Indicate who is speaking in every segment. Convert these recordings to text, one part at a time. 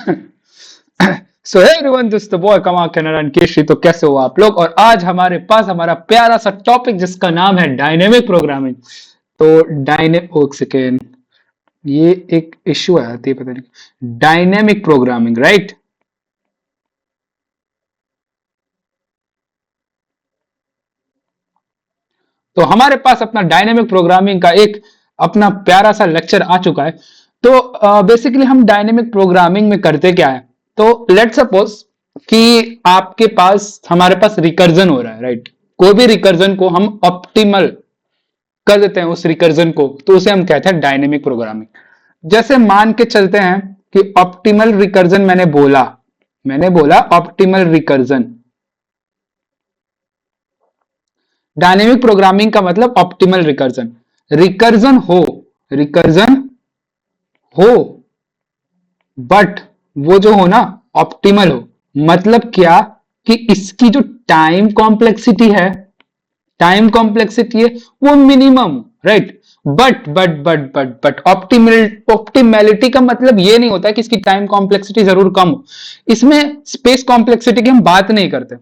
Speaker 1: So hey everyone, this the boy कमा कैनन केशरी। तो कैसे हो आप लोग? और आज हमारे पास हमारा प्यारा सा टॉपिक जिसका नाम है डायनेमिक प्रोग्रामिंग। तो एक सेकेंड, ये एक इश्यू आती है, पता नहीं। Dynamic programming, right? तो हमारे पास अपना डायनेमिक प्रोग्रामिंग का एक अपना प्यारा सा लेक्चर आ चुका है। तो बेसिकली हम डायनेमिक प्रोग्रामिंग में करते क्या है? तो लेट सपोज कि आपके पास हमारे पास रिकर्जन हो रहा है, राइट? कोई भी रिकर्जन को हम ऑप्टिमल कर देते हैं उस रिकर्जन को, तो उसे हम कहते हैं डायनेमिक प्रोग्रामिंग। जैसे मान के चलते हैं कि ऑप्टिमल रिकर्जन मैंने बोला ऑप्टिमल रिकर्जन। डायनेमिक प्रोग्रामिंग का मतलब ऑप्टिमल रिकर्जन। रिकर्जन हो बट वो जो हो ना, ऑप्टिमल हो। मतलब क्या? कि इसकी जो टाइम कॉम्प्लेक्सिटी है वो मिनिमम, राइट? बट ऑप्टिमेलिटी का मतलब ये नहीं होता कि इसकी टाइम कॉम्प्लेक्सिटी जरूर कम हो। इसमें स्पेस कॉम्प्लेक्सिटी की हम बात नहीं करते।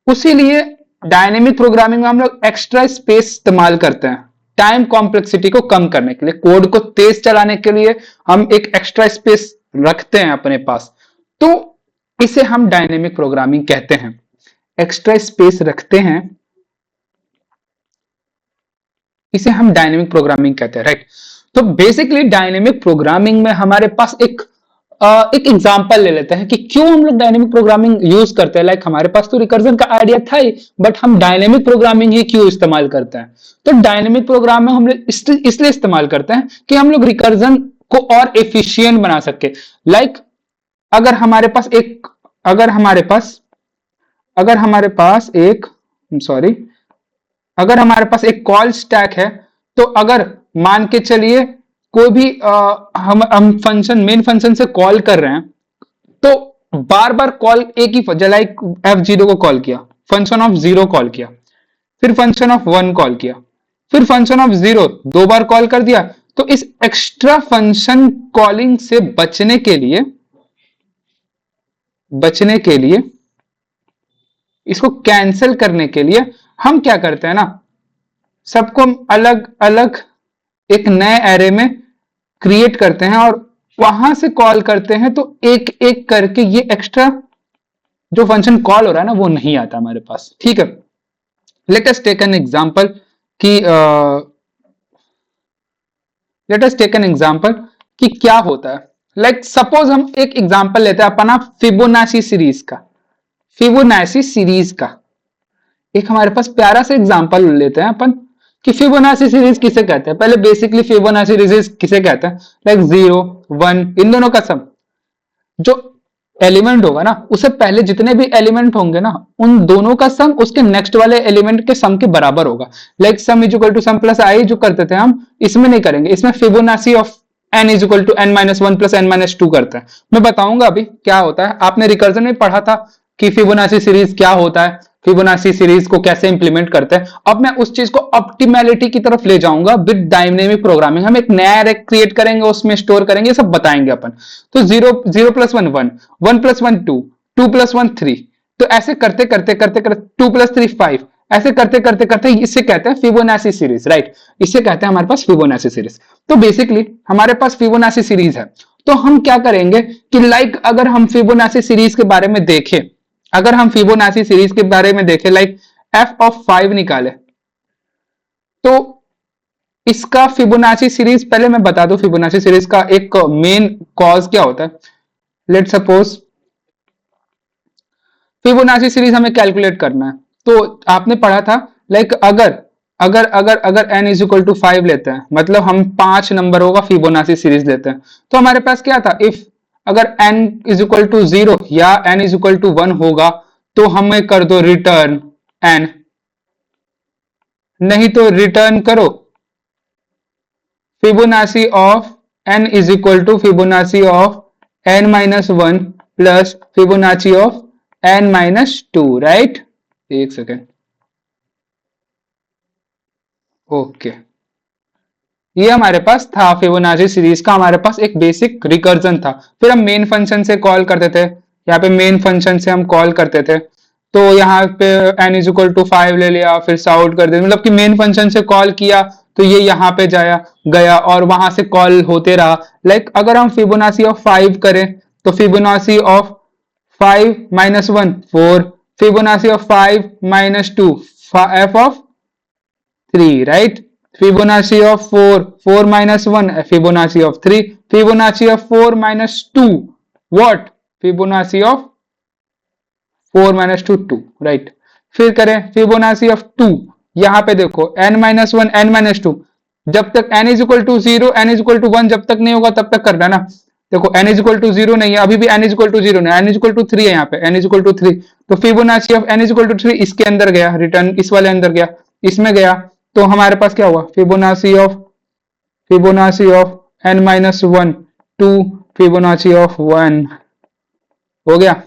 Speaker 1: उसीलिए डायनेमिक प्रोग्रामिंग में हम लोग एक्स्ट्रा स्पेस इस्तेमाल करते हैं टाइम कॉम्प्लेक्सिटी को कम करने के लिए, कोड को तेज चलाने के लिए हम एक एक्स्ट्रा स्पेस रखते हैं अपने पास। तो इसे हम डायनेमिक प्रोग्रामिंग कहते हैं। एक्स्ट्रा स्पेस रखते हैं, इसे हम डायनेमिक प्रोग्रामिंग कहते हैं, राइट? तो बेसिकली डायनेमिक प्रोग्रामिंग में हमारे पास एक एग्जांपल ले लेते हैं कि क्यों हम लोग डायनेमिक प्रोग्रामिंग यूज करते हैं। लाइक हमारे पास तो रिकर्जन का आइडिया था ही, बट हम डायनेमिक प्रोग्रामिंग ही क्यों इस्तेमाल करते हैं? तो डायनेमिक प्रोग्रामिंग हम लोग इसलिए इस्तेमाल करते हैं कि हम लोग रिकर्जन को और एफिशिएंट बना सके। लाइक अगर हमारे पास एक अगर हमारे पास अगर हमारे पास एक सॉरी अगर हमारे पास एक कॉल स्टैक है, तो अगर मान के चलिए कोई भी हम मेन फंक्शन से कॉल कर रहे हैं, तो बार बार कॉल एक ही लाइक F0 को कॉल किया, फंक्शन ऑफ जीरो कॉल किया, फिर फंक्शन ऑफ वन कॉल किया, फिर फंक्शन ऑफ जीरो दो बार कॉल कर दिया। तो इस एक्स्ट्रा फंक्शन कॉलिंग से बचने के लिए इसको कैंसिल करने के लिए हम क्या करते हैं ना, सबको अलग अलग एक नए एरे में क्रिएट करते हैं और वहां से कॉल करते हैं। तो एक एक करके ये एक्स्ट्रा जो फंक्शन कॉल हो रहा है ना, वो नहीं आता हमारे पास, ठीक है? Let us take an example कि let us take an example कि क्या होता है। लाइक सपोज हम एक एग्जांपल लेते हैं अपना फिबोनाची सीरीज का एक हमारे पास प्यारा सा एग्जांपल लेते हैं अपन कि फिबोनाची सीरीज किसे कहते हैं। पहले बेसिकली फिबोनाची सीरीज किसे कहते हैं? लाइक जीरो वन, इन दोनों का सम, जो एलिमेंट होगा ना, उससे पहले जितने भी एलिमेंट होंगे ना, उन दोनों का सम उसके नेक्स्ट वाले एलिमेंट के सम के बराबर होगा। Like sum is equal to sum plus I जो करते थे हम, इसमें नहीं करेंगे। इसमें Fibonacci of n is equal to n minus one plus n minus two करते हैं। मैं बताऊंगा अभी क्या होता है। आपने रिकर्जन में पढ़ा था कि फिबोनाची सीरीज क्या होता है, फिबोनाची सीरीज को कैसे इंप्लीमेंट करते हैं। अब मैं उस चीज को ऑप्टिमैलिटी की तरफ ले जाऊंगा विद डायनेमिक प्रोग्रामिंग। हम एक नया अरे क्रिएट करेंगे, उसमें स्टोर करेंगे, सब बताएंगे अपन। तो zero zero plus one one, one plus one two, two plus one three, तो ऐसे करते करते करते करते टू प्लस थ्री फाइव, ऐसे करते करते करते इसे कहते हैं फिबोनाची सीरीज, राइट? इसे कहते हैं हमारे पास फिबोनाची सीरीज। तो बेसिकली हमारे पास फिबोनाची सीरीज है। तो हम क्या करेंगे कि लाइक अगर हम फिबोनाची सीरीज के बारे में देखें, लाइक एफ ऑफ फाइव निकाले, तो इसका फिबोनाची सीरीज, पहले मैं बता दूं फिबोनाची सीरीज का एक मेन कॉज क्या होता है। लेट सपोज फिबोनाची सीरीज हमें कैलकुलेट करना है, तो आपने पढ़ा था लाइक अगर अगर अगर अगर n is equal to five लेते हैं, मतलब हम पांच नंबरों का फिबोनाची सीरीज लेते हैं, तो हमारे पास क्या था, इफ अगर n is equal to zero या n is equal to one होगा, तो हमें कर दो रिटर्न n, नहीं तो रिटर्न करो Fibonacci of n is equal to Fibonacci of n minus one plus Fibonacci of n minus two, right? एक सेकेंड, ओके। ये हमारे पास था फिबोनाची सीरीज का, हमारे पास एक बेसिक रिकर्जन था। फिर हम मेन फंक्शन से कॉल करते थे, यहाँ पे मेन फंक्शन से हम कॉल करते थे। तो यहाँ पे n इज इक्वल टू 5 ले लिया, फिर साउट कर दिया, मतलब कि मेन फंक्शन से कॉल किया तो ये यहाँ पे जाया गया और वहां से कॉल होते रहा। लाइक अगर हम फिबोनाची ऑफ 5 करें तो Fibonacci of 5 minus 1 4, Fibonacci of 5 minus 2 f of 3, right. Fibonacci of 4 4 minus 1 Fibonacci of 3, Fibonacci of 4 minus 2 what, Fibonacci of 4 minus 2 2, right. फिर करें फिबोनाची ऑफ 2, यहां पे देखो n माइनस 1 n माइनस 2, जब तक n is equal to 0 n is equal to 1 जब तक नहीं होगा तब तक करना ना। देखो n इज इक्वल टू 0 नहीं है, अभी भी n इज इक्वल टू 0 नहीं, n इज इक्वल टू 3 है, यहाँ पे n इज इक्वल टू 3, तो Fibonacci of n is equal to 3 इसके अंदर गया, रिटर्न इस वाले अंदर गया, इसमें गया, तो हमारे पास क्या हुआ, Fibonacci of n minus 1 2 Fibonacci of 1 हो गया।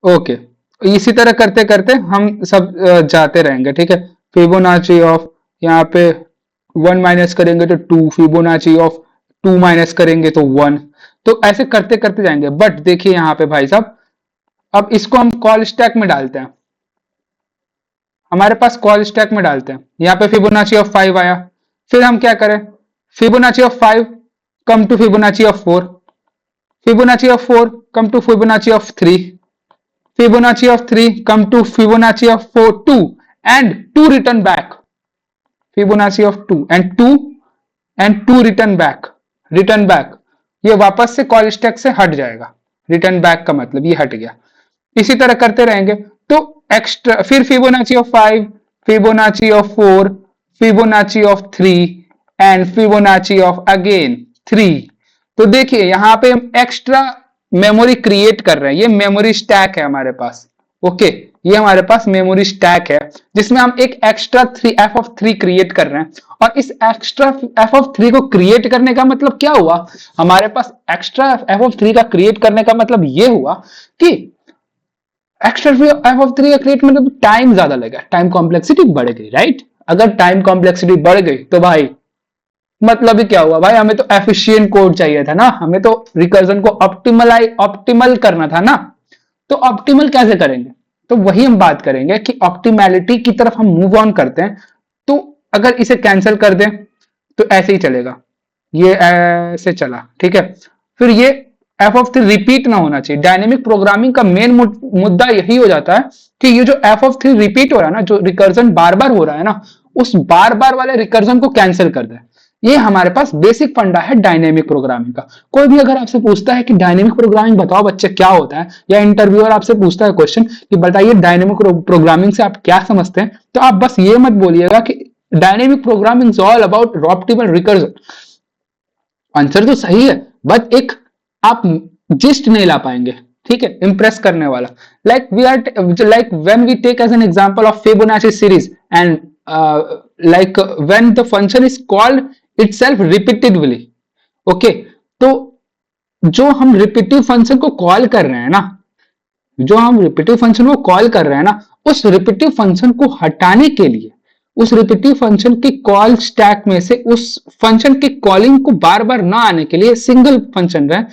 Speaker 1: ओके, इसी तरह करते करते हम सब जाते रहेंगे, ठीक है। फिबोनाची ऑफ यहाँ पे 1 माइनस करेंगे तो 2, फिबोनाची ऑफ 2 माइनस करेंगे तो 1, तो ऐसे करते करते जाएंगे। बट देखिए यहाँ पे भाई साहब, अब इसको हम कॉल स्टैक में डालते हैं, हमारे पास कॉल स्टैक में डालते हैं। यहाँ पे फिबोनाची ऑफ 5 आया, फिर हम क्या करें, Fibonacci of 5 come to Fibonacci of 4, Fibonacci of 4 come to Fibonacci of 3, Fibonacci of 3 come to Fibonacci of 4 2 and 2 return back, Fibonacci of 2 and 2 return back, ये वापस से कॉल स्टैक से हट जाएगा, रिटर्न बैक का मतलब ये हट गया। इसी तरह करते रहेंगे तो एक्स्ट्रा, फिर Fibonacci of 5, Fibonacci of 4, Fibonacci of 3 and Fibonacci of again 3। तो देखिए यहाँ पे हम एक्स्ट्रा मेमोरी क्रिएट कर रहे हैं, ये मेमोरी स्टैक है हमारे पास। ओके, ये हमारे पास मेमोरी स्टैक है जिसमें हम एक एक्स्ट्रा 3 f of 3 क्रिएट कर रहे हैं। और इस एक्स्ट्रा f of 3 को क्रिएट करने का मतलब क्या हुआ, हमारे पास एक्स्ट्रा f of 3 का क्रिएट करने का मतलब ये हुआ कि एक्स्ट्रा f of 3 का क्रिएट मतलब टाइम ज्यादा लगेगा, टाइम कॉम्प्लेक्सिटी बढ़ गई, राइट। अगर टाइम कॉम्प्लेक्सिटी बढ़ गई तो भाई मतलब ही क्या हुआ भाई, हमें तो एफिशिएंट कोड चाहिए था ना, हमें तो रिकर्जन को ऑप्टिमल करना था ना। तो ऑप्टिमल कैसे करेंगे, तो वही हम बात करेंगे कि ऑप्टिमैलिटी की तरफ हम मूव ऑन करते हैं। तो अगर इसे कैंसिल कर दें तो ऐसे ही चलेगा, ये ऐसे चला, ठीक है। फिर ये f of 3 रिपीट ना होना चाहिए। डायनेमिक प्रोग्रामिंग का मेन मुद्दा यही हो जाता है कि ये जो f of 3 रिपीट हो रहा है ना, जो रिकर्जन बार बार हो रहा है ना, उस बार बार वाले रिकर्जन को कैंसिल कर दे। ये हमारे पास बेसिक फंडा है डायनेमिक प्रोग्रामिंग का। कोई भी अगर आपसे पूछता है कि डायनेमिक प्रोग्रामिंग बताओ बच्चे क्या होता है, या इंटरव्यूअर आपसे पूछता है क्वेश्चन कि बताइए डायनेमिक प्रोग्रामिंग से आप क्या समझते हैं, तो आप बस ये मत बोलिएगा कि dynamic programming is all about optimal recursion. Answer तो सही है, बट एक आप जिस्ट नहीं ला पाएंगे, ठीक है, इंप्रेस करने वाला। Like when we take as an example of Fibonacci series and like when the function is called itself repeatedly, okay, तो जो हम रिपीटिव फंक्शन को कॉल कर रहे हैं ना, जो हम रिपीटिव फंक्शन को कॉल कर रहे हैं ना, उस रिपीटिव फंक्शन को हटाने के लिए, उस रिपीटिव फंक्शन के कॉल स्टैक में से उस फंक्शन के कॉलिंग को बार बार ना आने के लिए, सिंगल फंक्शन रहे,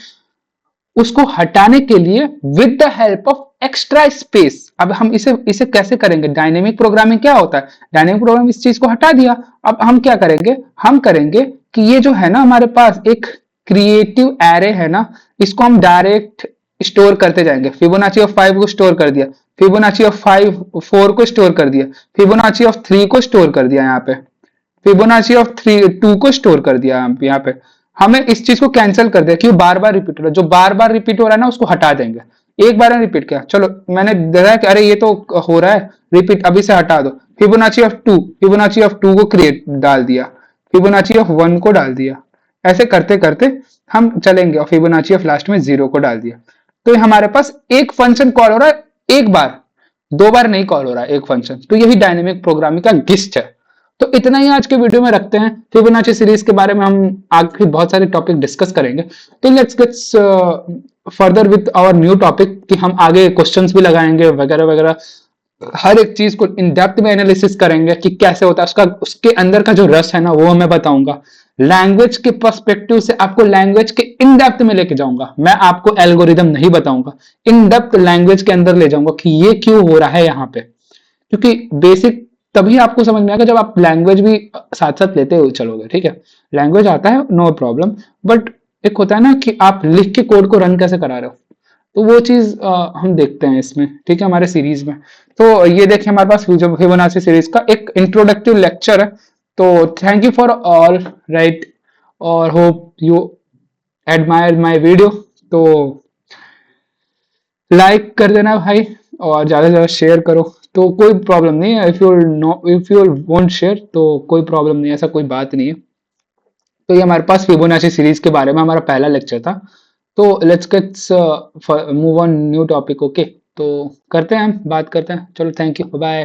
Speaker 1: उसको हटाने के लिए with the help of extra space. अब हम इसे कैसे करेंगे, डायनेमिक प्रोग्रामिंग क्या होता है, डायनेमिक प्रोग्रामिंग इस चीज को हटा दिया। अब हम क्या करेंगे, हम करेंगे कि ये जो है ना हमारे पास एक क्रिएटिव एरे है ना, इसको हम डायरेक्ट स्टोर करते जाएंगे। फिबोनाची ऑफ 5 को स्टोर कर दिया, फिबोनाची ऑफ 4 को स्टोर कर दिया, फिबोनाची ऑफ 3 को स्टोर कर दिया, यहाँ पे फिबोनाची ऑफ 2 को स्टोर कर दिया। यहाँ पे हमें इस चीज को कैंसिल कर दिया कि बार बार रिपीट हो रहा है, जो बार बार रिपीट हो रहा है ना उसको हटा देंगे। एक बार रिपीट किया, चलो मैंने देखा कि अरे ये तो हो रहा है रिपीट, अभी से हटा दो। फिबोनाची ऑफ 2, फिबोनाची ऑफ 2 को क्रिएट डाल दिया, फिबोनाची ऑफ 1 को डाल दिया, ऐसे करते करते हम चलेंगे और फिबोनाची ऑफ लास्ट में 0 को डाल दिया। तो हमारे पास एक फंक्शन कॉल हो रहा है, एक बार, 2 बार नहीं कॉल हो रहा है एक फंक्शन। तो यही डायनेमिक प्रोग्रामिंग का गिस्ट है। तो इतना ही आज के वीडियो में रखते हैं। फिबोनाची सीरीज के बारे में हम आगे बहुत सारे टॉपिक डिस्कस करेंगे। तो let's get further with our new topic कि हम आगे क्वेश्चंस भी लगाएंगे वगैरह वगैरह। हर एक चीज को इन डेप्थ में एनालिसिस करेंगे कि कैसे होता है उसका, उसके अंदर का जो रस है ना वो मैं बताऊंगा। लैंग्वेज के पर्सपेक्टिव से आपको लैंग्वेज के इन डेप्थ में लेके जाऊंगा, मैं आपको एल्गोरिदम नहीं बताऊंगा, इन डेप्थ लैंग्वेज के अंदर ले जाऊंगा कि ये क्यों हो रहा है यहाँ पे। क्योंकि बेसिक तभी आपको समझ में आएगा जब आप लैंग्वेज भी साथ साथ लेते हुए चलोगे, ठीक है। लैंग्वेज आता है, नो प्रॉब्लम, बट एक होता है ना कि आप लिख के कोड को रन कैसे करा रहे हो, तो वो चीज हम देखते हैं इसमें, ठीक है, हमारे सीरीज में। तो ये देखिए हमारे पास फिबोनाची सीरीज का एक इंट्रोडक्टिव लेक्चर है। तो thank you for all, right, और hope you admire my video. तो लाइक कर देना भाई, और ज्यादा से ज्यादा शेयर करो, तो कोई प्रॉब्लम नहीं है। If you know, if you won't share तो कोई प्रॉब्लम नहीं है, ऐसा कोई बात नहीं है। तो ये हमारे पास फिबोनाची सीरीज के बारे में हमारा पहला लेक्चर था। तो let's gets move on new topic, okay. तो करते हैं, हम बात करते हैं, चलो थैंक यू, बाय।